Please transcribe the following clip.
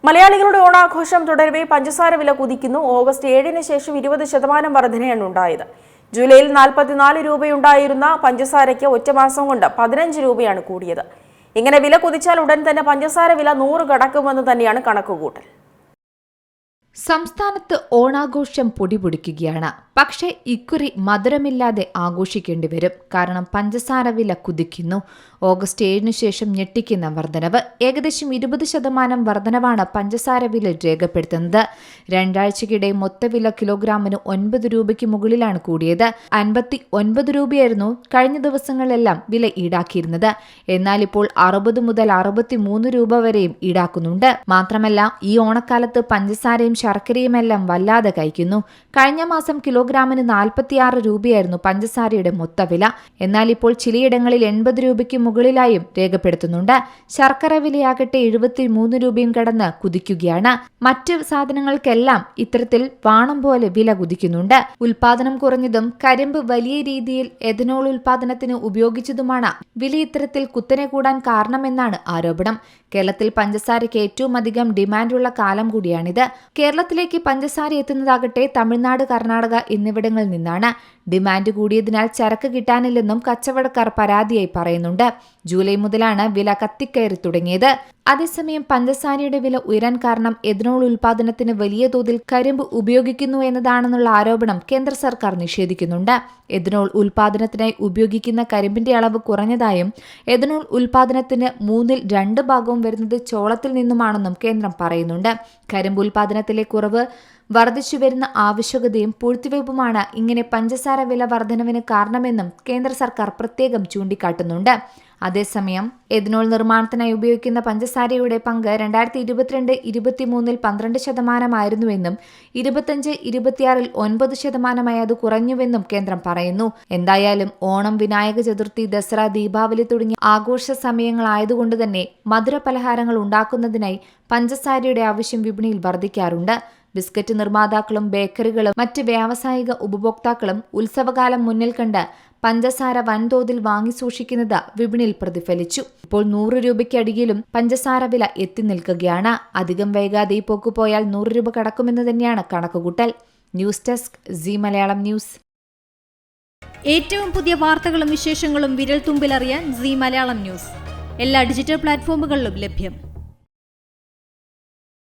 മലയാളികളുടെ ഓണാഘോഷം തുടരവേ പഞ്ചസാര വില കുതിക്കുന്നു. ഓഗസ്റ്റ് 7-ന് ശേഷം 20% വർധനയാണ് ഉണ്ടായത്. ജൂലൈയിൽ 44 രൂപയുണ്ടായിരുന്ന പഞ്ചസാരയ്ക്ക് ഒറ്റമാസം കൊണ്ട് 15 രൂപയാണ് കൂടിയത്. ഇങ്ങനെ വില കുതിച്ചാൽ ഉടൻ തന്നെ പഞ്ചസാര വില 100 കടക്കുമെന്ന് തന്നെയാണ് കണക്കുകൂട്ടൽ. സംസ്ഥാനത്ത് ഓണാഘോഷം പൊടിപൊടിക്കുകയാണ്. പക്ഷേ ഇക്കുറി മധുരമില്ലാതെ ആഘോഷിക്കേണ്ടി വരും. കാരണം പഞ്ചസാര വില കുതിക്കുന്നു. ഓഗസ്റ്റ് 7-ന് ശേഷം ഞെട്ടിക്കുന്ന വർധനവ്. ഏകദേശം 20% വർധനവാണ് പഞ്ചസാര വില രേഖപ്പെടുത്തുന്നത്. രണ്ടാഴ്ചക്കിടെ മൊത്തവില കിലോഗ്രാമിന് 9 രൂപയ്ക്ക് മുകളിലാണ് കൂടിയത്. 59 രൂപയായിരുന്നു കഴിഞ്ഞ ദിവസങ്ങളിലെല്ലാം വില ഈടാക്കിയിരുന്നത്. എന്നാൽ ഇപ്പോൾ 60 മുതൽ 63 രൂപ വരെയും ഈടാക്കുന്നുണ്ട്. മാത്രമല്ല ഈ ഓണക്കാലത്ത് പഞ്ചസാരയും ശർക്കരയുമെല്ലാം വല്ലാതെ കഴിക്കുന്നു. കഴിഞ്ഞ മാസം കിലോഗ്രാമിന് 46 രൂപയായിരുന്നു പഞ്ചസാരയുടെ മൊത്തവില. എന്നാൽ ഇപ്പോൾ ചിലയിടങ്ങളിൽ 80 രൂപയ്ക്ക് മുകളിലായും രേഖപ്പെടുത്തുന്നുണ്ട്. ശർക്കര വിലയാകട്ടെ 73 രൂപയും കടന്ന് കുതിക്കുകയാണ്. മറ്റ് സാധനങ്ങൾക്കെല്ലാം ഇത്തരത്തിൽ വാണം പോലെ വില കുതിക്കുന്നുണ്ട്. ഉൽപാദനം കുറഞ്ഞതും കരിമ്പ് വലിയ രീതിയിൽ എഥനോൾ ഉൽപാദനത്തിന് ഉപയോഗിച്ചതുമാണ് വില ഇത്തരത്തിൽ കുത്തനെ കൂടാൻ കാരണമെന്നാണ് ആരോപണം. കേരളത്തിൽ പഞ്ചസാരയ്ക്ക് ഏറ്റവും അധികം ഡിമാൻഡുള്ള കാലം കൂടിയാണിത്. കേരളത്തിലേക്ക് പഞ്ചസാര എത്തുന്നതാകട്ടെ തമിഴ്നാട്, കർണാടക എന്നിവിടങ്ങളിൽ നിന്നാണ്. ഡിമാൻഡ് കൂടിയതിനാൽ ചരക്ക് കിട്ടാനില്ലെന്നും കച്ചവടക്കാർ പരാതിയായി പറയുന്നുണ്ട്. ജൂലൈ മുതലാണ് വില കത്തിക്കയറി തുടങ്ങിയത്. അതേസമയം പഞ്ചസാരയുടെ വില ഉയരാൻ കാരണം എഥനോൾ ഉൽപാദനത്തിന് വലിയ തോതിൽ കരിമ്പ് ഉപയോഗിക്കുന്നു എന്നതാണെന്നുള്ള ആരോപണം കേന്ദ്ര സർക്കാർ നിഷേധിക്കുന്നുണ്ട്. എഥനോൾ ഉൽപാദനത്തിനായി ഉപയോഗിക്കുന്ന കരിമ്പിന്റെ അളവ് കുറഞ്ഞതായും എഥനോൾ ഉൽപാദനത്തിന് 2/3 ഭാഗവും വരുന്നത് ചോളത്തിൽ നിന്നുമാണെന്നും കേന്ദ്രം പറയുന്നുണ്ട്. കരിമ്പ് ഉൽപാദനത്തിലെ കുറവ് വർദ്ധിച്ചുവരുന്ന ആവശ്യകതയും പൂഴ്ത്തിവയ്പുമാണ് ഇങ്ങനെ പഞ്ചസാര വില വർധനവിന് കാരണമെന്നും കേന്ദ്ര സർക്കാർ പ്രത്യേകം ചൂണ്ടിക്കാട്ടുന്നുണ്ട്. അതേസമയം എഥനോൾ നിർമ്മാണത്തിനായി ഉപയോഗിക്കുന്ന പഞ്ചസാരയുടെ പങ്ക് 2022-23 12% 25-26 9% അത് കുറഞ്ഞുവെന്നും കേന്ദ്രം പറയുന്നു. എന്തായാലും ഓണം, വിനായക ചതുർത്ഥി, ദസറ, ദീപാവലി തുടങ്ങിയ ആഘോഷ സമയങ്ങളായതുകൊണ്ട് തന്നെ മധുരപലഹാരങ്ങൾ ഉണ്ടാക്കുന്നതിനായി പഞ്ചസാരയുടെ ആവശ്യം വിപണിയിൽ വർദ്ധിക്കാറുണ്ട്. ബിസ്ക്കറ്റ് നിർമ്മാതാക്കളും ബേക്കറികളും മറ്റ് വ്യാവസായിക ഉപഭോക്താക്കളും ഉത്സവകാലം മുന്നിൽ കണ്ട് പഞ്ചസാര വൻതോതിൽ വാങ്ങി സൂക്ഷിക്കുന്നത് വിപണിയിൽ പ്രതിഫലിച്ചു. ഇപ്പോൾ 100 രൂപയ്ക്കടിയിലും പഞ്ചസാര വില എത്തി നിൽക്കുകയാണ്. അധികം വൈകാതെ ഈ പോക്ക് പോയാൽ 100 രൂപ കടക്കുമെന്ന് തന്നെയാണ് കണക്കുകൂട്ടൽ. News desk Zee Malayalam news. ഏറ്റവും പുതിയ വാർത്തകളും വിശേഷങ്ങളും വിരൽ തുമ്പിലറിയാൻ സീ മലയാളം ന്യൂസ് എല്ലാ ഡിജിറ്റൽ പ്ലാറ്റ്ഫോമുകളിലും ലഭ്യം.